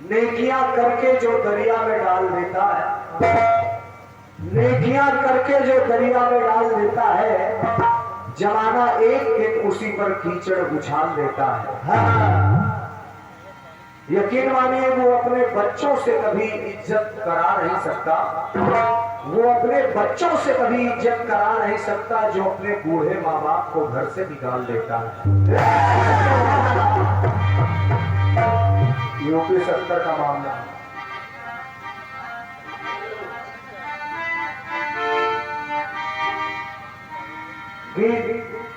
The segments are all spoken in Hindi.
नेकियां करके जो दरिया में डाल देता है, नेकियां करके जो दरिया में डाल देता है, जमाना एक एक उसी पर कीचड़ उछाल देता है। हाँ। यकीन मानिए वो अपने बच्चों से कभी इज्जत करा नहीं सकता, वो अपने बच्चों से कभी इज्जत करा नहीं सकता जो अपने बूढ़े माँ बाप को घर से निकाल देता है। यूपी 70 का मामला।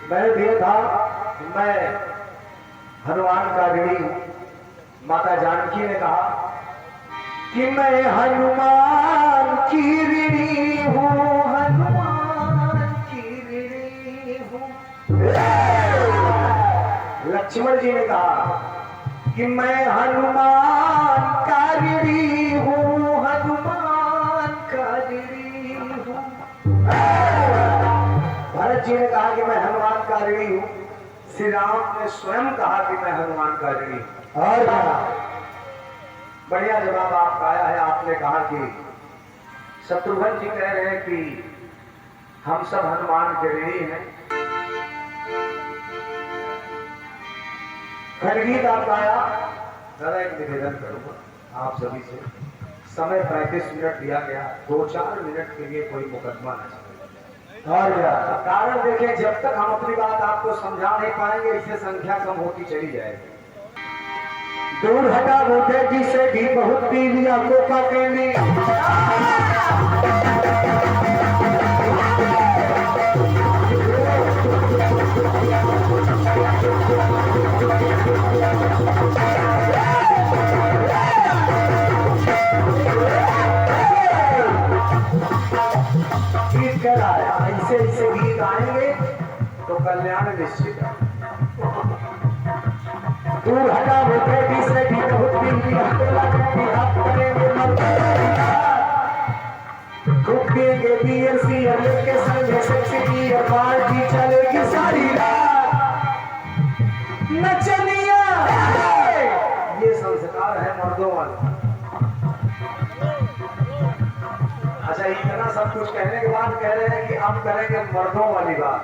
मैंने दिया था, मैं हनुमान का ऋणी हूं। माता जानकी ने कहा कि मैं हनुमान की ऋणी हूँ, हनुमान की ऋणी हूँ। लक्ष्मण जी ने कहा कि मैं हनुमान का ऋणी हूँ, हनुमान का ऋणी हूँ। भरत जी ने कहा कि मैं हनुमान का ऋणी हूँ। श्री राम ने स्वयं कहा कि मैं हनुमान का ऋणी हूँ। और बढ़िया जवाब आपका आया है। आपने कहा कि शत्रुघ्न जी कह रहे हैं कि हम सब हनुमान के ऋणी हैं। खड़गीत आपका आया। दादा एक निवेदन करूंगा आप सभी से, समय 35 मिनट दिया गया, 2-4 मिनट के लिए कोई मुकदमा न चले। और कारण देखें, जब तक हम अपनी बात आपको समझा नहीं पाएंगे, इससे संख्या कम होती चली जाएगी। दूर हटा बोटे जी से भी बहुत पी लिया कोका कैंडी। गीत कह रहा है, ऐसे गीत आएंगे तो कल्याण निश्चित है। दूर हटा बोटे जी से भी बहुत पी लिया खूब पिएंगे बियर सियर लेके संगे सेक्सी बियर पार्टी चलेगी सारी रात नचनिया। ये संस्कार है मर्दों वाला। अच्छा, इतना सब कुछ कहने के बाद कह रहे हैं कि आप करेंगे मर्दों वाली बात।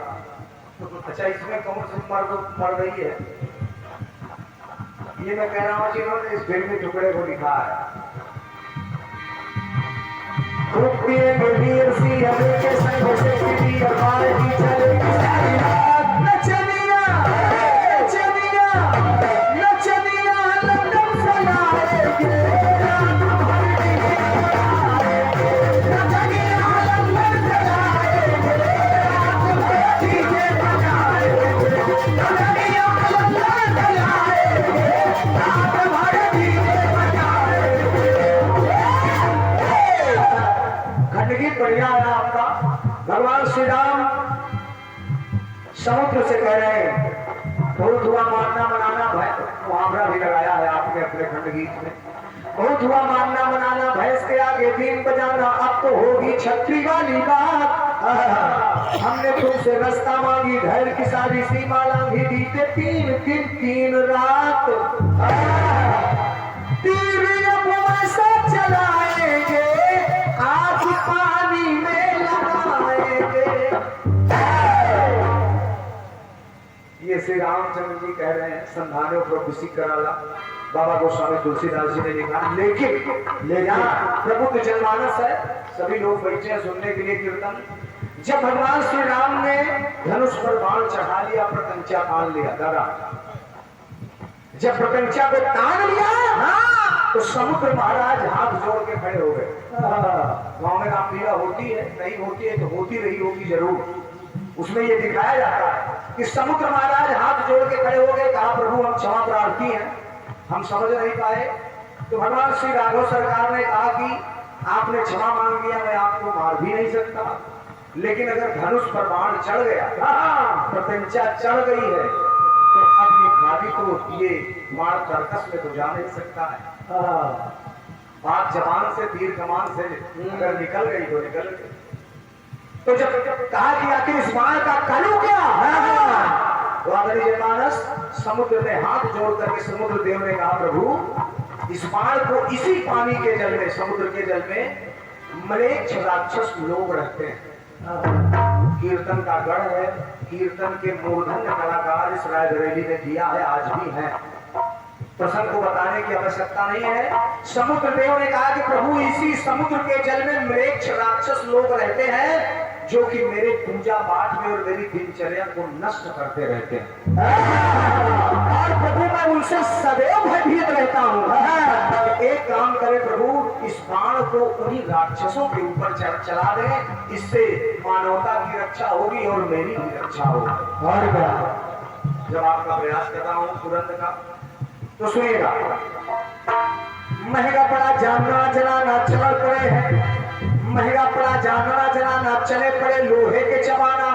अच्छा, इसमें कौन सी मर्द ही है? ये मैं कह रहा हूँ जिन्होंने इस फिल्मी टुकड़े को लिखा है। बढ़िया है आपका। भगवान श्री राम समुद्र से कह रहे हैं बहुत हुआ मानना मनाना मुहावरा भी लगाया है आपने अपने खंड गीत में। बहुत हुआ मानना मनाना भैंस के आगे बीन बजाना, अब तो होगी छतरी वाली बात। हमने तुमसे रास्ता मांगी, धैर्य की सारी सीमा लांघी, बीते 3 दिन 3 रात। चलाएंगे आज पानी में लगाएंगे। ये श्री रामचंद्र जी कह रहे हैं, संधानों को खुशी कराला बाबा गोस्वामी तुलसीदास जी ने लिखा। लेकिन यहाँ प्रबुद्ध जनमानस है, सभी लोग बैठे हैं सुनने के लिए कीर्तन। जब भगवान श्री राम ने धनुष पर बाण चढ़ा लिया, प्रत्यंचा तान लिया, दादा जब प्रत्यंचा को तान लिया तो समुद्र महाराज हाथ जोड़ के खड़े हो गए। गाँव में रामलीला होती है, नहीं होती है तो होती रही होगी जरूर। उसमें ये दिखाया जाता है कि समुद्र महाराज हाथ जोड़ के खड़े हो गए, कहा प्रभु हम क्षमा प्रार्थी हैं, हम समझ नहीं पाए। तो भगवान श्री राघव सरकार ने कहा कि आपने क्षमा मांग लिया, मैं आपको मार भी नहीं सकता, लेकिन अगर धनुष पर बाण चढ़ गया, प्रत्यंचा चढ़ गई है, तो अब ये खाली तो ये बाण कर्कश में तो जा नहीं सकता है। बात जबान से तीर कमान से अगर निकल गई तो निकल गई। तो जब कहा कि आखिर इस बाण का कलू क्या है, तो आदरणीय मानस समुद्र में हाथ जोड़ करके समुद्र देव ने कहा प्रभु इस बाण को इसी पानी के जल में, समुद्र के जल में मलेच्छ राक्षस लोग रहते हैं। कीर्तन का गढ़ है, कीर्तन के मूर्धन्य कलाकार इस रायबरेली ने किया है, आज भी है। प्रसंग को बताने की आवश्यकता नहीं है। समुद्र देव ने कहा कि प्रभु इसी समुद्र के जल में मलेच्छ राक्षस लोग रहते हैं जो कि मेरे पूजा पाठ में और मेरी दिनचर्या को नष्ट करते रहते हैं, और प्रभु मैं उनसे सदैव भयभीत रहता हूँ। एक काम करे प्रभु, इस बाण को उन्हीं राक्षसों के ऊपर चला दें, इससे मानवता की रक्षा होगी और मेरी भी रक्षा होगी। और जब आपका प्रयास कर रहा हूँ तुरंत का, तो सुनिएगा। महंगा पड़ा जानना जनाना चल पड़े हैं, महंगा पड़ा जानना जनाना चले पड़े लोहे के जमाना।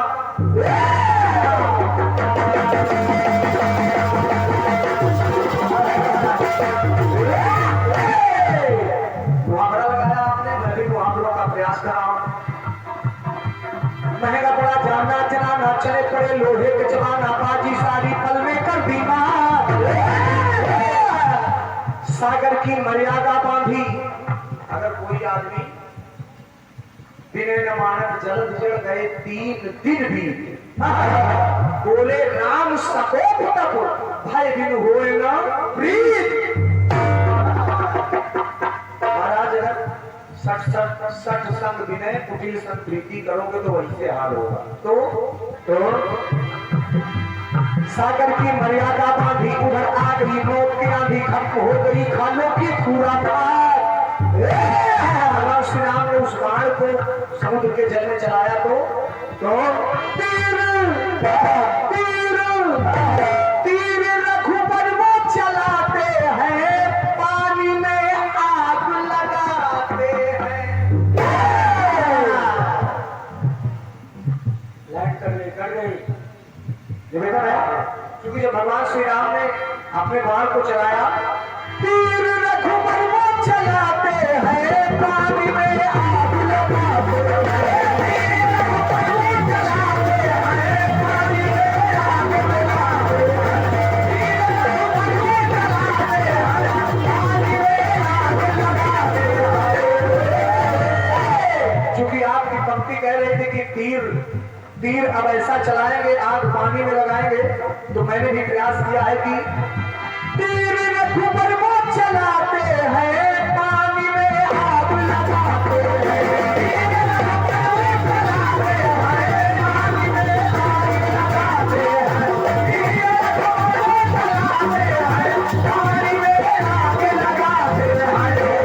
मुहावरा लगाया आपने, मैं भी मुहावरों का प्रयास कर रहा हूं। महंगा पड़ा जानना जनाना चले पड़े लोहे के जमाना, बाजी सारी पल में कर बीमार। सागर की मर्यादा बांधी, अगर कोई आदमी बिने न मानव जल जल गए 3 दिन भी, बोले राम सकोप तप भाई बिन होए न प्रीत। महाराज अगर सठ संग विनय कुटिल संग प्रीति करोगे तो वैसे हाल होगा। तो सागर की मर्यादा बांधी, उधर आग ही मौत की आंधी खत्म हो गई, खालों की पूरा भगवान श्री राम ने उस बाण को समुद्र के जल में चलाया तो तीर रघुबर वो चलाते हैं, पानी में आग लगाते हैं। लाइट कर गई ये बेटा है, क्योंकि जब भगवान श्री राम ने अपने बाण को चलाया, तीर रघुबर वो चलाते हैं, पानी में आग लगाते हैं। तीर रघुबर वो चलाते हैं, पानी में आग लगाते हैं। तीर रघुबर वो चलाते हैं, पानी में आग लगाते हैं। चूंकि आपकी पंक्ति कह रही थी कि तीर अब ऐसा चलाएंगे, आग पानी में लगाएंगे, तो मैंने भी प्रयास किया है कि तीर रघुबर वो चलाते हैं, पानी में आग लगाते हैं। तीर रघुबर वो चलाते हैं, पानी में आग लगाते हैं। तीर रघुबर वो चलाते हैं, पानी में आग लगाते हैं।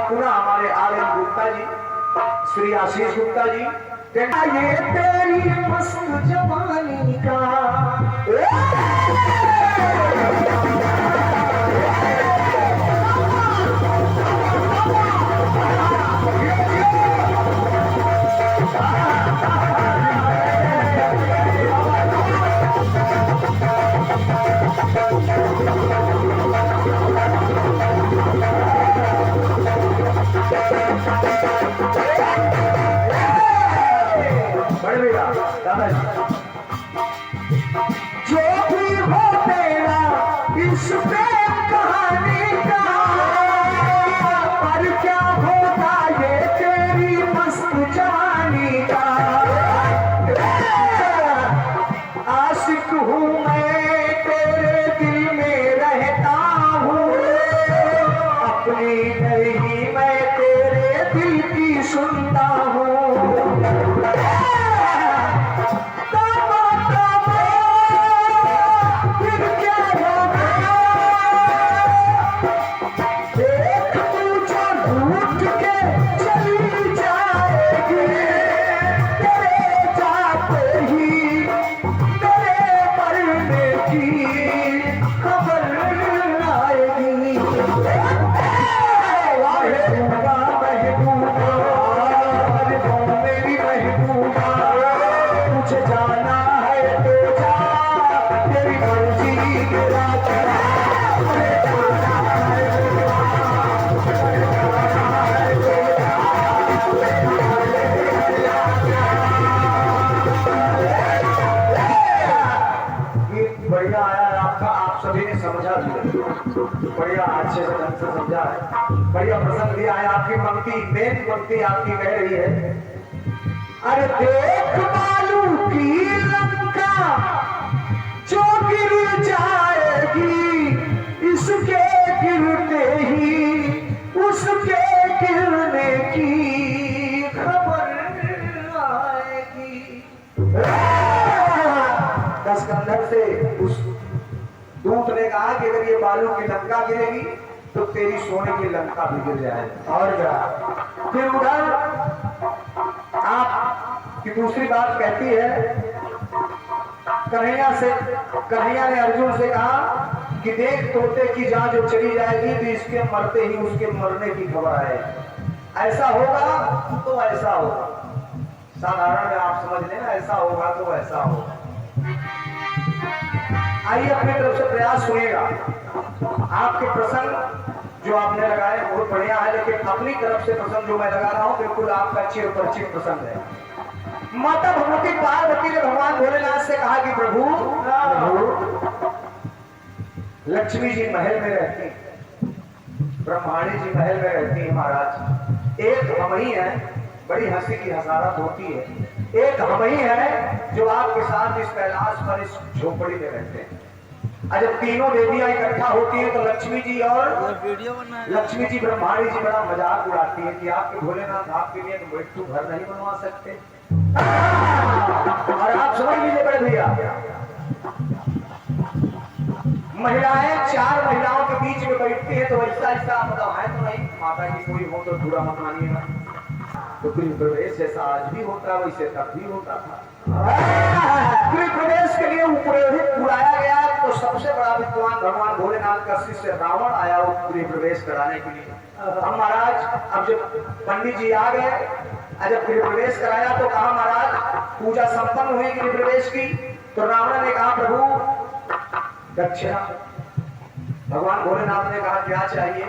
पुनः हमारे आर्यन गुप्ता जी, श्री आशीष गुप्ता जी, ये तेरी मस्त जवानी का जो भी हो तेरा इस प्रेम कहानी का, पर क्या होता ये तेरी मस्त समझा दिया, बढ़िया अच्छे से ढंग से समझा है, बढ़िया प्रसंग दिया है। आपकी पंक्ति मेन पंक्ति आपकी कह रही है, अरे देख बालू की लंका जो गिर जाएगी, इसके गिरते ही उसके गिरने की खबर आएगी। दशकंधर से उस दूत ने कहा कि अगर ये बालू की लंका गिरेगी तो तेरी सोने की लंका भी गिर जाएगी। और क्या, फिर उधर आप की दूसरी बात कहती है, कन्हैया ने अर्जुन से कहा कि देख तोते की जान जो चली जाएगी तो इसके मरते ही उसके मरने की खबर आएगी। ऐसा होगा तो ऐसा होगा, साधारण में आप समझ लेना, ऐसा होगा तो ऐसा होगा। आइए अपनी तरफ से प्रयास सुनिएगा। आपके प्रसंग जो आपने लगाए बहुत बढ़िया है, लेकिन अपनी तरफ से प्रसंग जो मैं लगा रहा हूं बिल्कुल आपका चिर परिचित प्रसंग है। माता भगवती पार्वती ने भगवान भोलेनाथ से कहा कि प्रभु लक्ष्मी जी महल में रहती, ब्रह्माणी जी महल में रहती है महाराज, एक हम ही है, बड़ी हंसी की हसारत होती है, एक हम ही है जो आपके साथ इस कैलाश पर इस झोपड़ी में रहते हैं। जब तीनों देवियां इकट्ठा होती हैं तो लक्ष्मी जी ब्रह्माणी जी बड़ा मजाक उड़ाती है कि आपके भोलेनाथ आपके लिए मृत्यु घर नहीं बनवा सकते। और आप समझ लीजिए बड़े भैया, महिलाएं चार महिलाओं के बीच में बैठती है तो ऐसा ऐसा मतलब है तो नहीं, माता की कोई हो तो बुरा मत मानिएगा, तो गृह प्रवेश जैसा आज भी होता है वैसे तब भी होता था। गृह प्रवेश के लिए उपरोहित बुलाया गया तो सबसे बड़ा विद्वान भगवान भोलेनाथ का शिष्य रावण आया गृह प्रवेश कराने के लिए। हम महाराज अब जब पंडित जी आ गए, जब गृह प्रवेश कराया तो कहा महाराज पूजा संपन्न हुई गृह प्रवेश की, तो रावण ने कहा प्रभु दक्षिणा। भगवान भोलेनाथ ने कहा क्या चाहिए?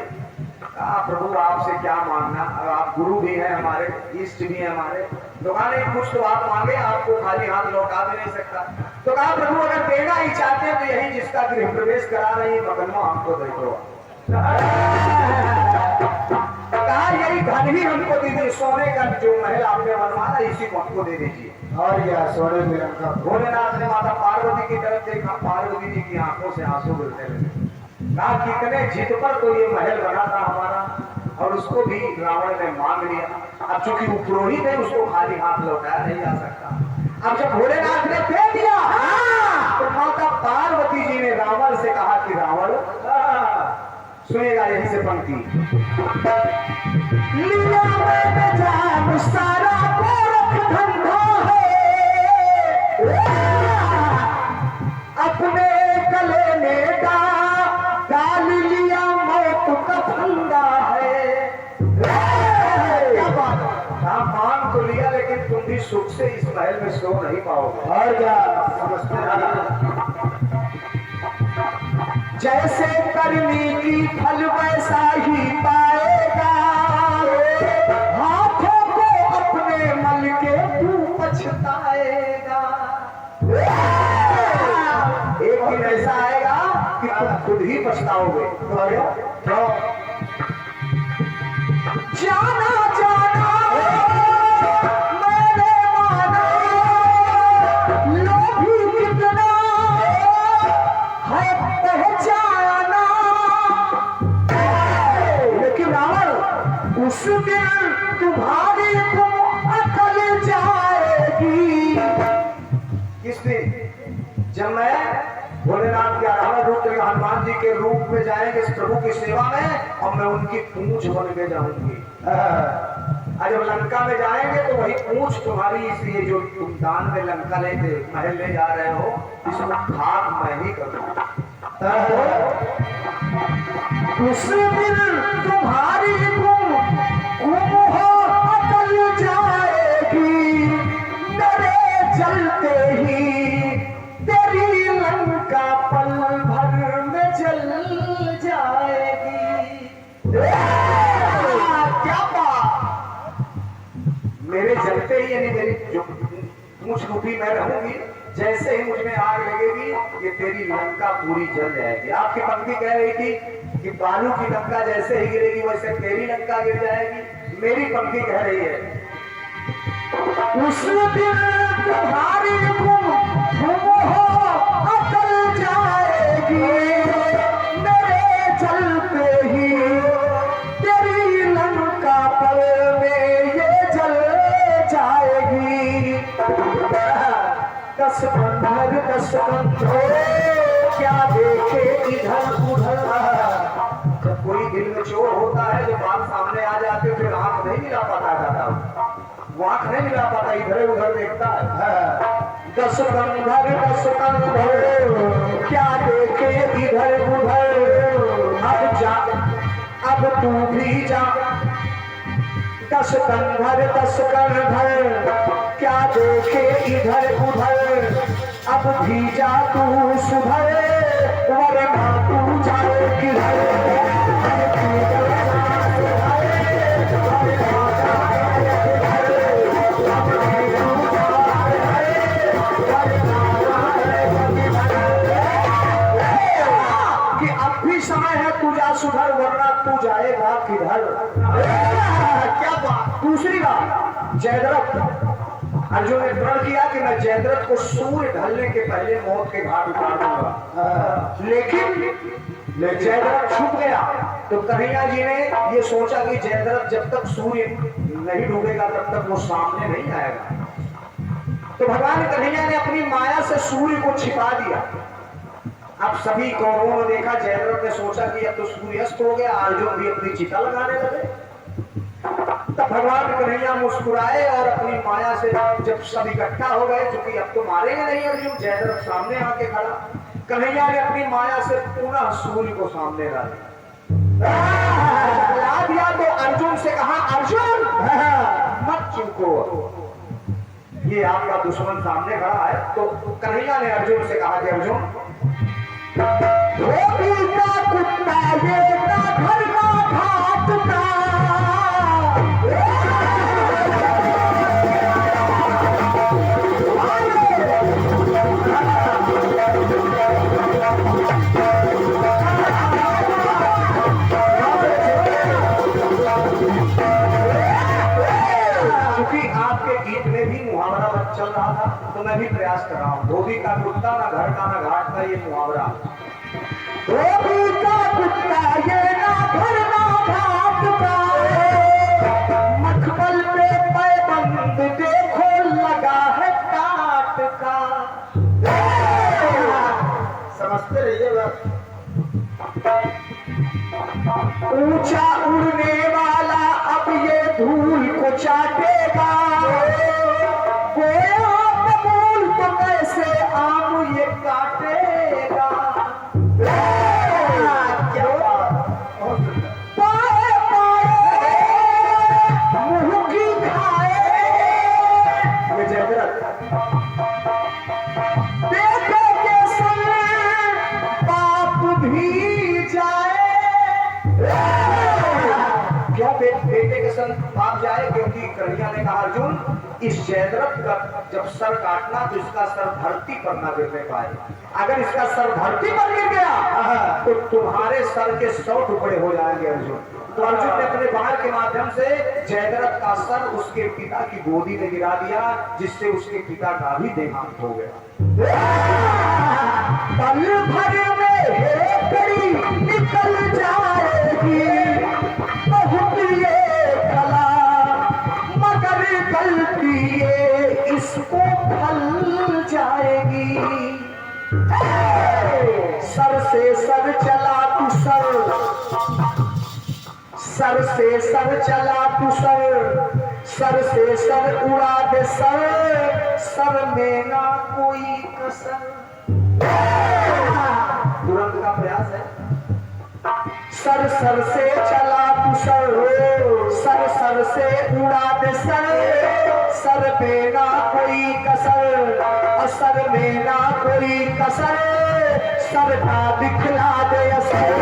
कहा प्रभु आपसे क्या मांगना, आप गुरु भी हैं हमारे, इष्ट भी हैं हमारे, तो कहा नहीं कुछ तो आप मांगे, आपको खाली हाथ लौटा भी नहीं सकता। तो कहा प्रभु अगर देना ही चाहते हैं तो यही जिसका गृह प्रवेश करा रही मकदमा हमको दे दो। कहा यही धन ही हमको दे दे, सोने का जो महल आपने बनवाया इसी को हमको दे दीजिए। और क्या सोने में रखा। भोलेनाथ ने माता पार्वती की तरफ देखा, पार्वती जी की आंखों से आंसू गिरने लगे। कहा कितने जिद पर तो ये महल बना था हमारा और उसको भी रावण ने मांग लिया। अब चूंकि वो पुरोहित है उसको खाली हाथ लौटाया नहीं जा सकता। अब जब भोलेनाथ ने दे दिया तो माता पार्वती जी ने रावण से कहा कि रावण सुनेगा यही से पंक्ति, लिया मैंने जान सारा गोरख धंधा है, अपने गले में डाल लिया मौत का फंदा है। क्या बात है, मान तो लिया लेकिन तुम भी सुख से इस महल में सो नहीं पाओगे। और क्या समझते हैं, जैसे करनी की फल वैसा ही पाएगा, हाथों को अपने मल के तू पछताएगा। एक दिन ऐसा आएगा कि तुम खुद ही पछताओगे। तो जाना जाना मैंने माना, लोभी कितना है पहचाना, लेकिन रावण उस दिन तुम्हारी को अकल जाएगी। किस दिन? जब मैं भोलेनाथ के आराधना रूप में हनुमान जी के रूप में जाएंगे इस प्रभु की सेवा में और मैं उनकी पूंछ बन के जाऊंगी। जब लंका में जाएंगे तो वही पूंछ तुम्हारी, इसलिए जो तुम दान में लंका लेते महल ले जा रहे हो इसको खाक मैं ही करूंगा। उस दिन तुम्हारी अकल जाएगी, मेरे चलते ही तेरी लंका पल भर में जल जाएगी। क्या बात, मेरे जलते ही यानी मेरी जो पूंछ रूपी मैं रहूंगी, जैसे ही मुझ में आग लगेगी ये तेरी लंका पूरी जल जाएगी। आपकी पंक्ति कह रही थी कि बालू की लंका जैसे ही गिरेगी वैसे तेरी लंका गिर जाएगी। मेरी पंक्ति कह रही है उस दिन तुम्हारी अकल जाएगी, मेरे चलते ही तेरी लंका पर में ये जल जाएगी। दस कंधर क्या देखे इधर उधर। जब कोई दिल में चोर होता है, जब बात सामने आ जाती है फिर आंख नहीं मिला पाता जाता, वो आंख नहीं मिला पाता, इधर उधर देखता है। दस कंधर क्या देखे इधर उधर। अब जा अब तू भी जा। दस कंधर क्या देखे इधर उधर। अब भी जा तू सुधर, वरना तू जाए किधर। कि अब भी समय है, तू जा सुधर, वरना तू जाएगा किधर। क्या बात। दूसरी बात, जयद्रथ अर्जुन ने प्रण किया कि मैं जयद्रथ को सूर्य ढलने के पहले मौत के घाट उतार दूंगा, लेकिन जयद्रथ छुप गया। तो कन्हैया जी ने ये सोचा कि जयद्रथ जब तक सूर्य नहीं डूबेगा तब तक वो सामने नहीं आएगा। तो भगवान कन्हैया ने अपनी माया से सूर्य को छिपा दिया। अब सभी कौरवों ने देखा, जयद्रथ ने सोचा कि अब तो सूर्यास्त हो गया, अर्जुन भी अपनी चिता लगाने लगे। तब भगवान कन्हैया मुस्कुराए और अपनी माया से जब सब इकट्ठा हो गए, क्योंकि अब तो मारेंगे नहीं अर्जुन, जयद्रथ सामने आके खड़ा, कन्हैया ने अपनी माया से पुनः सूर्य को सामने ला दिया। तो अर्जुन से कहा, अर्जुन मत चूको, ये आपका दुश्मन सामने खड़ा है। तो कन्हैया ने अर्जुन से कहा कि अर्जुन धोबी का कुत्ता ये ना घर का घाट का। क्योंकि आपके गीत में भी मुहावरा चल रहा था, तो मैं भी प्रयास कर रहा हूँ। धोबी का कुत्ता ना घर का ना घाट का, ये मुहावरा। धोबी का कुत्ता ये ना घर ना घाट का, मखमल पे पैबंद देखो लगा है काट का। समझते रहिए बस। ऊंचा उड़ने वाला अब ये धूल को चाटेगा, गोया बबूल तो कैसे आम ये काटेगा। क्या पाए पाए मुंह की खाए, ये जयद्रथ बेटे के संग बाप भी जाए। क्यों बेटे के संग बाप जाए? क्योंकि कन्हैया ने कहा, अर्जुन इस जयद्रथ का जब सर काटना तो इसका सर धरती पर ना गिरने पाए। अगर इसका सर धरती पर गिर गया तो तुम्हारे सर के 100 टुकड़े हो जाएंगे अर्जुन। तो अर्जुन ने अपने बाण के माध्यम से जयद्रथ का सर उसके पिता की गोदी में गिरा दिया, जिससे उसके पिता का भी देहांत हो गया। पल भर में हेकड़ी निकल जाएगी, बहुत ये कला मगर गलती ये इसको फल जाएगी। सर से सर चला तू सर से सर चला तू सर से सर उड़ा दे सर में ना कोई कसर। तुरंत का प्रयास है। सर से चला तू सर से उड़ा दे सर पे ना कोई कसर, सर में ना कोई कसर, सर का दिखला दे असर।